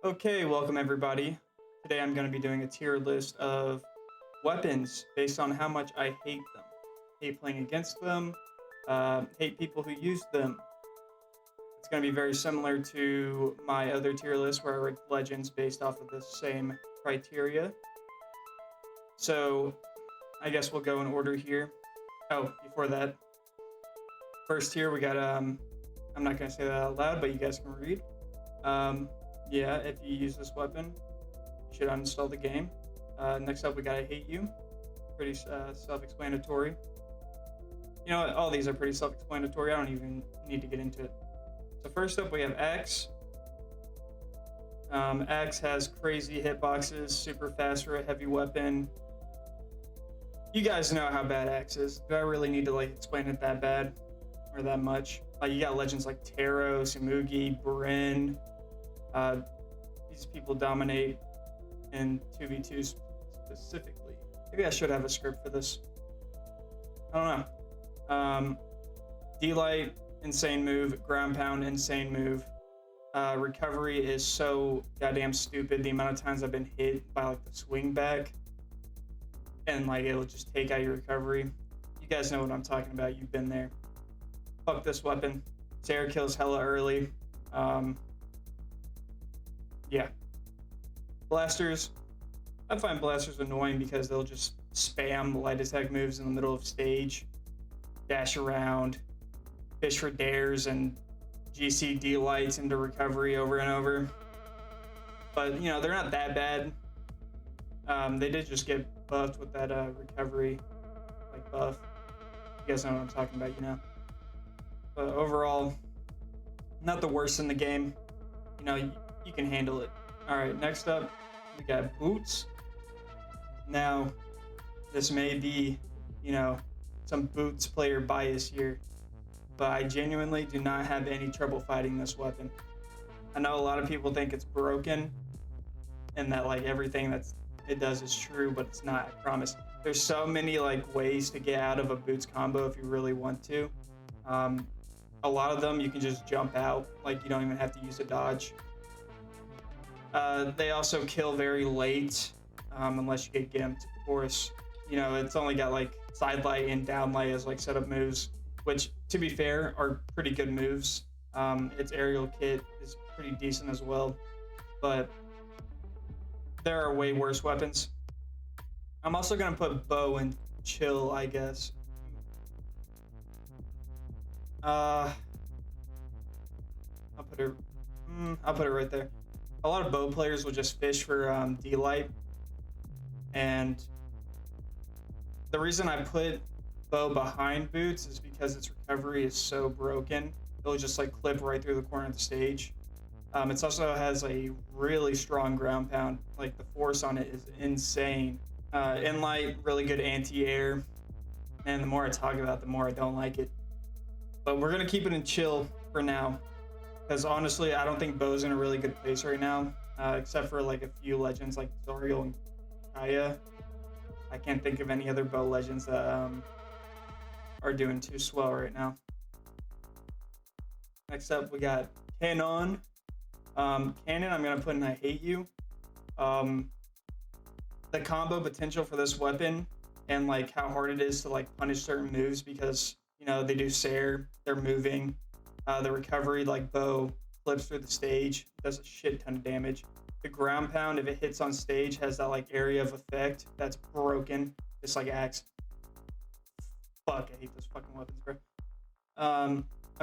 Okay, welcome everybody. Today I'm going to be doing a tier list of weapons based on how much I hate them. Hate playing against them, hate people who use them. It's going to be very similar to my other tier list where I ranked legends based off of the same criteria. So I guess we'll go in order here. Oh, before that, first tier we got, I'm not going to say that out loud, but you guys can read. Yeah, if you use this weapon, you should uninstall the game. Next up, we got I Hate You. Pretty self-explanatory. You know what? All these are pretty self-explanatory. I don't even need to get into it. So first up, we have X. X has crazy hitboxes, super fast for a heavy weapon. You guys know how bad X is. Do I really need to explain it that bad or that much? You got legends like Taro, Samugi, Bryn. These people dominate in 2v2 specifically. Maybe I should have a script for this. I don't know. D-Light, insane move. Ground Pound, insane move. Recovery is so goddamn stupid. The amount of times I've been hit by the swing back and it'll just take out your recovery. You guys know what I'm talking about. You've been there. Fuck this weapon. Sarah kills hella early. Yeah. Blasters. I find blasters annoying because they'll just spam light attack moves in the middle of stage, dash around, fish for dares, and GCD lights into recovery over and over. But, they're not that bad. They did just get buffed with that recovery buff. You guys know what I'm talking about, But overall, not the worst in the game. You can handle it. All right, next up, we got Boots. Now, this may be, some Boots player bias here, but I genuinely do not have any trouble fighting this weapon. I know a lot of people think it's broken and that everything it does is true, but it's not, I promise. There's so many ways to get out of a Boots combo if you really want to. A lot of them you can just jump out, you don't even have to use a dodge. They also kill very late, unless you get gimped, of course. It's only got side light and down light as setup moves, which to be fair are pretty good moves. Its aerial kit is pretty decent as well, but there are way worse weapons. I'm also gonna put bow and chill, I guess. I'll put it right there. A lot of bow players will just fish for D-Light, and the reason I put bow behind Boots is because its recovery is so broken. It'll just clip right through the corner of the stage. It also has a really strong ground pound. The force on it is insane. Inlight, really good anti-air. And the more I talk about it, the more I don't like it. But we're gonna keep it in chill for now, because honestly, I don't think Bo's in a really good place right now, except for a few legends like Zoriel and Kaya. I can't think of any other Bo legends that are doing too swell right now. Next up, we got Canon. Canon, I'm gonna put in I Hate You. The combo potential for this weapon and how hard it is to punish certain moves, because they do Sair, they're moving. The recovery, Bow, flips through the stage, does a shit ton of damage. The ground pound, if it hits on stage, has that area of effect that's broken, just like Axe. Fuck, I hate those fucking weapons, bro. I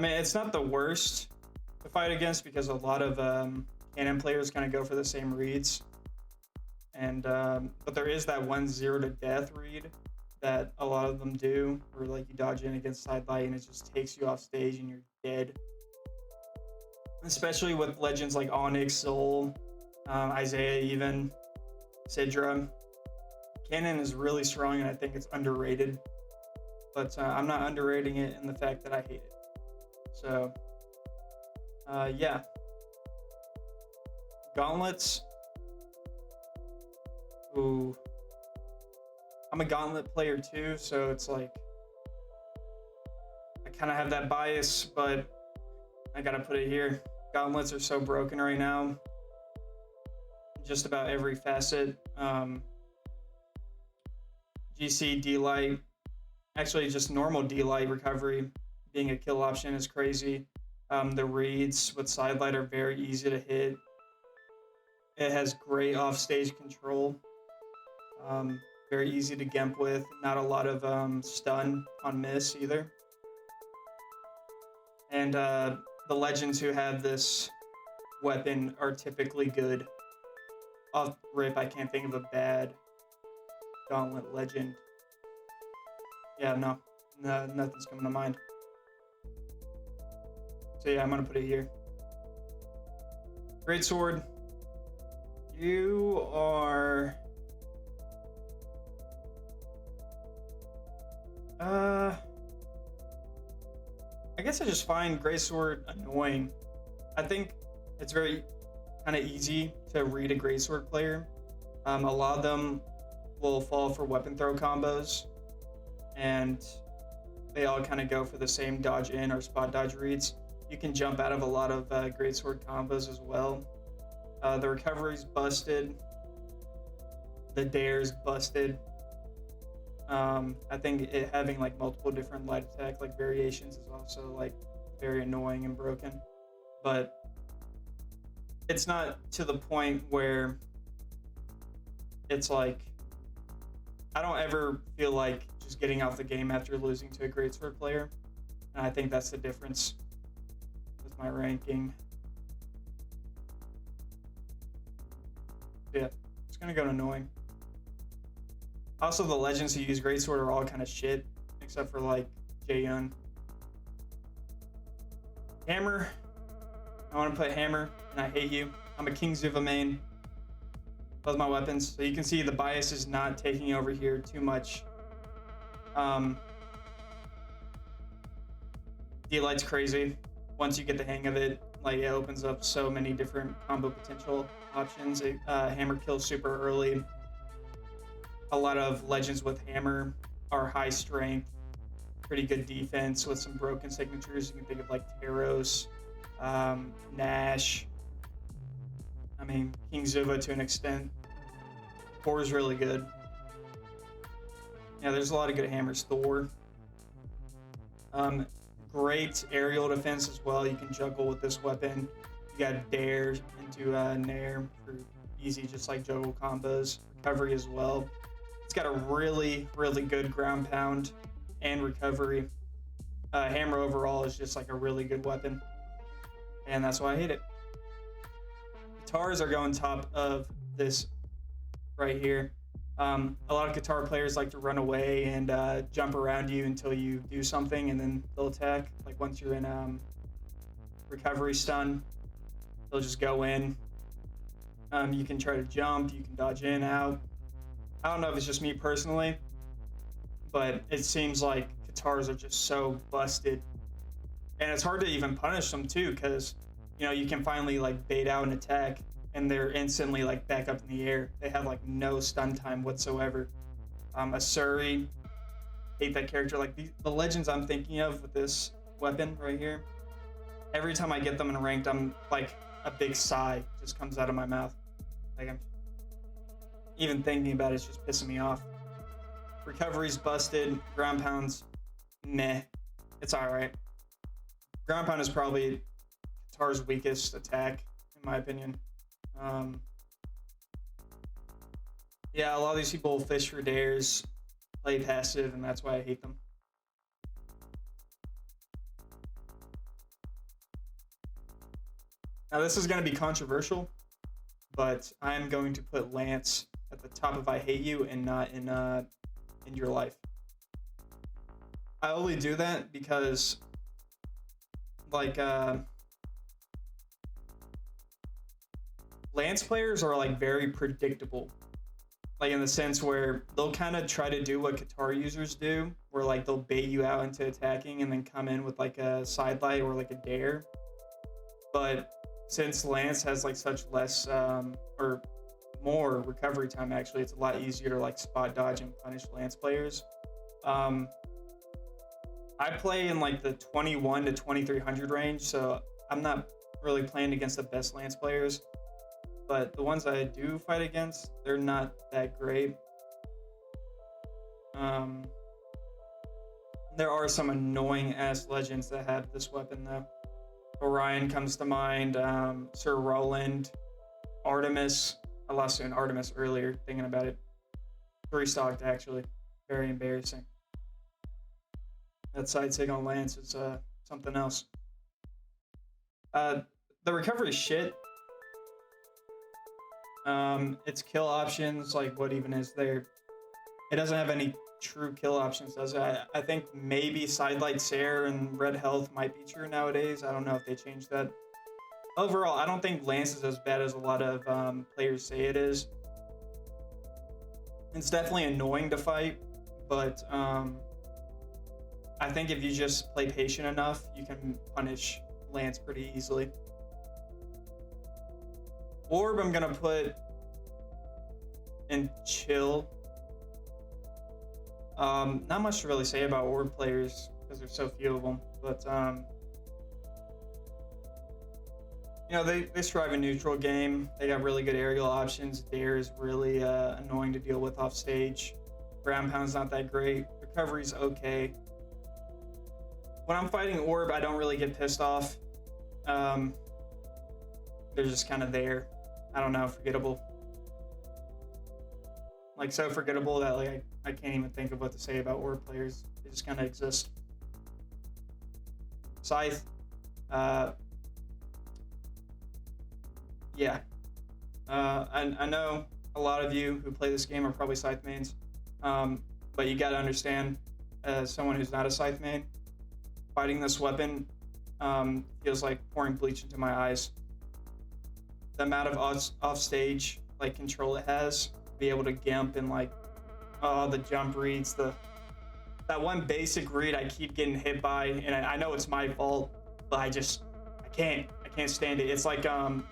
mean, it's not the worst to fight against because a lot of Canon players kind of go for the same reads, and but there is that 1-0 to death read that a lot of them do, where you dodge in against side light and it just takes you off stage and you're dead. Especially with legends like Onyx, Soul, Isaiah, even Sidra. Canon is really strong and I think it's underrated, but I'm not underrating it in the fact that I hate it. So yeah. Gauntlets. Ooh. I'm a Gauntlet player too, so it's I kind of have that bias, but I gotta put it here. Gauntlets are so broken right now. just about every facet. GC, D-Light, actually just normal D-Light recovery being a kill option is crazy. The reads with Sidelight are very easy to hit. It has great offstage control. Very easy to gemp with. Not a lot of stun on miss either. And the legends who have this weapon are typically good. Off rip, I can't think of a bad Gauntlet legend. Yeah, no, nothing's coming to mind. So yeah, I'm gonna put it here. Greatsword. You are... I guess I just find Greatsword annoying. I think it's very kind of easy to read a Greatsword player. A lot of them will fall for weapon throw combos, and they all kind of go for the same dodge in or spot dodge reads. You can jump out of a lot of Greatsword combos as well. The recovery's busted. The dare's busted. I think it having like multiple different light attack like variations is also like very annoying and broken, but it's not to the point where it's like I don't ever feel like just getting off the game after losing to a Greatsword player, and I think that's the difference with my ranking. Yeah, it's gonna go to annoying. Also, the legends who use Greatsword are all kind of shit, except for like Jaehyun. Hammer. I want to put Hammer, and I hate you. I'm a King Zuva main. Those are my weapons. So you can see the bias is not taking over here too much. D-Light's crazy. Once you get the hang of it, like it opens up so many different combo potential options. Hammer kills super early. A lot of legends with Hammer are high strength, pretty good defense with some broken signatures. You can think of like Taros, Nash. I mean, King Zuva to an extent. Thor is really good. Yeah, there's a lot of good hammers. Thor. Great aerial defense as well. You can juggle with this weapon. You got Dare into Nair for easy, just like juggle combos. Recovery as well. It's got a really, really good ground pound and recovery. Hammer overall is just like a really good weapon, and that's why I hate it. Katars are going top of this right here. A lot of Katar players like to run away and jump around you until you do something, and then they'll attack. Like once you're in recovery stun, they'll just go in. You can try to jump, you can dodge in, out. I don't know if it's just me personally, but it seems like Katars are just so busted. And it's hard to even punish them too, because you know, you can finally like bait out an attack and they're instantly like back up in the air. They have like no stun time whatsoever. Asuri, hate that character. Like the legends I'm thinking of with this weapon right here, every time I get them in ranked, I'm like a big sigh just comes out of my mouth. Like I'm even thinking about it's just pissing me off. Recovery's busted. Ground pound's meh. It's alright. Ground pound is probably Katar's weakest attack, in my opinion. Yeah, a lot of these people fish for dares, play passive, and that's why I hate them. Now this is going to be controversial, but I'm going to put Lance at the top of I hate you and not in your life. I only do that because like Lance players are like very predictable, like in the sense where they'll kind of try to do what Katar users do, where like they'll bait you out into attacking and then come in with like a sidelight or like a dare. But since Lance has like such less or more recovery time, actually it's a lot easier to like spot dodge and punish Lance players. I play in like the 21 to 2300 range, so I'm not really playing against the best Lance players, but the ones I do fight against, they're not that great. There are some annoying ass legends that have this weapon though. Orion comes to mind, Sir Roland, Artemis. I lost an Artemis earlier thinking about it. 3-stocked actually. Very embarrassing. That side sig on Lance is something else. The recovery is shit. Its kill options, like what even is there? It doesn't have any true kill options, does it? I think maybe Sidelight Sarah and Red Health might be true nowadays. I don't know if they changed that. Overall, I don't think Lance is as bad as a lot of players say it is. It's definitely annoying to fight, but I think if you just play patient enough, you can punish Lance pretty easily. Orb, I'm gonna put in chill. Not much to really say about Orb players because there's so few of them, but you know, they strive a neutral game. They got really good aerial options. Dare is really annoying to deal with off stage. Ground pound's not that great. Recovery's okay. When I'm fighting Orb, I don't really get pissed off. They're just kind of there. I don't know, forgettable. Like, so forgettable that like I can't even think of what to say about Orb players. They just kind of exist. Scythe. Yeah. I know a lot of you who play this game are probably Scythe mains. But you gotta understand, as someone who's not a Scythe main, fighting this weapon feels like pouring bleach into my eyes. The amount of off-stage like control it has, be able to gimp and like, oh, the jump reads, that one basic read I keep getting hit by, and I know it's my fault, but I can't stand it. It's like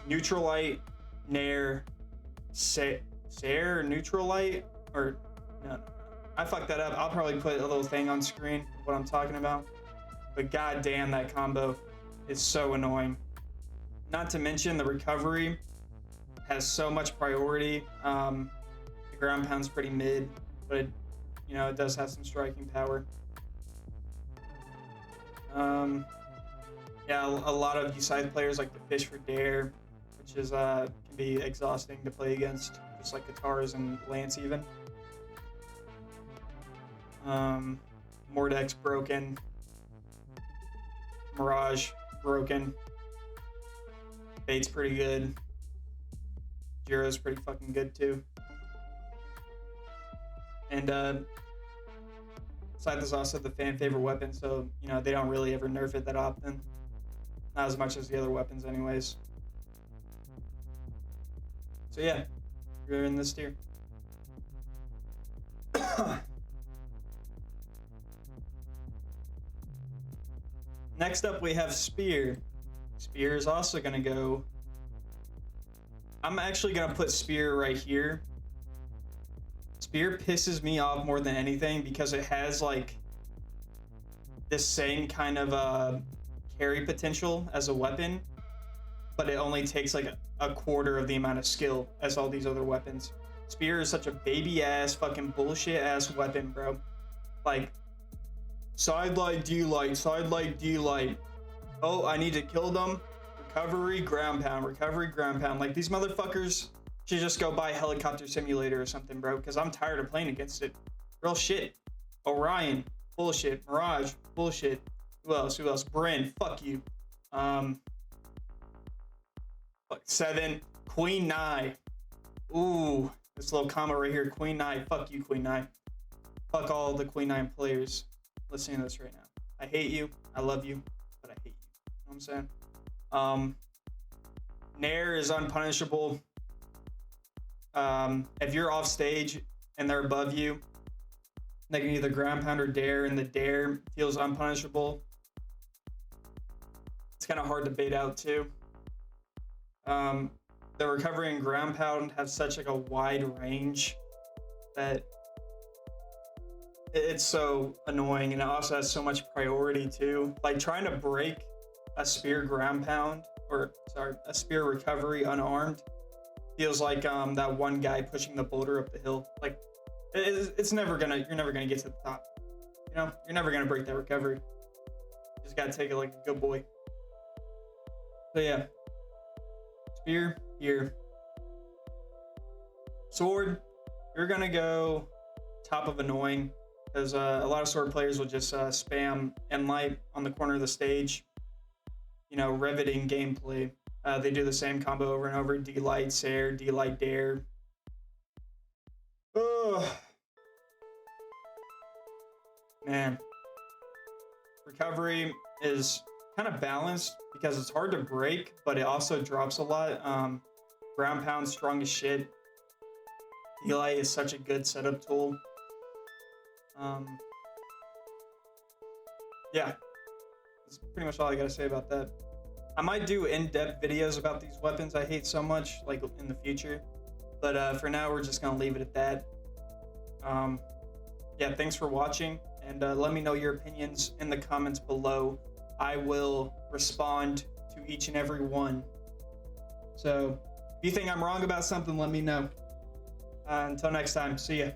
neutral light, nair, Sair, neutral light, or no, I fucked that up. I'll probably put a little thing on screen of what I'm talking about. But goddamn, that combo is so annoying. Not to mention the recovery has so much priority. The ground pound's pretty mid, but it, you know, it does have some striking power. Yeah, a lot of you side players like to fish for dare, which is can be exhausting to play against, just like Katars and Lance even. Mordex broken. Mirage broken. Bait's pretty good. Jiro's pretty fucking good too. And Scythe is also the fan favorite weapon, so you know they don't really ever nerf it that often. Not as much as the other weapons anyways. So yeah, you're in this tier. Next up we have Spear. Spear is also gonna go. I'm actually gonna put Spear right here. Spear pisses me off more than anything because it has like this same kind of carry potential as a weapon, but it only takes like a quarter of the amount of skill as all these other weapons. Spear is such a baby ass fucking bullshit ass weapon, bro. Like, side light, D-light, side light, D-light. Oh, I need to kill them. Recovery, ground pound, recovery, ground pound. Like, these motherfuckers should just go buy Helicopter Simulator or something, bro, because I'm tired of playing against it. Real shit. Orion, bullshit. Mirage, bullshit. Who else? Who else? Bryn, fuck you. Fuck, 7. Queen Nye. Ooh, this little combo right here. Queen Nye. Fuck you, Queen Nye. Fuck all the Queen Nye players listening to this right now. I hate you. I love you, but I hate you. You know what I'm saying? Nair is unpunishable. If you're off stage and they're above you, they can either ground pound or dare, and the dare feels unpunishable. It's kind of hard to bait out too. The recovery and ground pound have such like a wide range that it's so annoying, and it also has so much priority too. Like trying to break a spear ground pound, or sorry, a spear recovery unarmed feels like that one guy pushing the boulder up the hill. Like it's never gonna, you're never gonna get to the top. You know, you're never gonna break that recovery. You just gotta take it like a good boy. So yeah, spear here, sword. You're gonna go top of annoying because a lot of sword players will just spam end light on the corner of the stage. You know, riveting gameplay. They do the same combo over and over. D-light, Sair, D-light, Dare. Oh, man. Recovery is kind of balanced because it's hard to break, but it also drops a lot. Ground pound, strong as shit. D-light is such a good setup tool. Yeah, that's pretty much all I gotta say about that. I might do in-depth videos about these weapons I hate so much, like in the future. But for now, we're just gonna leave it at that. Yeah, thanks for watching, and let me know your opinions in the comments below. I will respond to each and every one. So if you think I'm wrong about something, let me know. Until next time, see ya.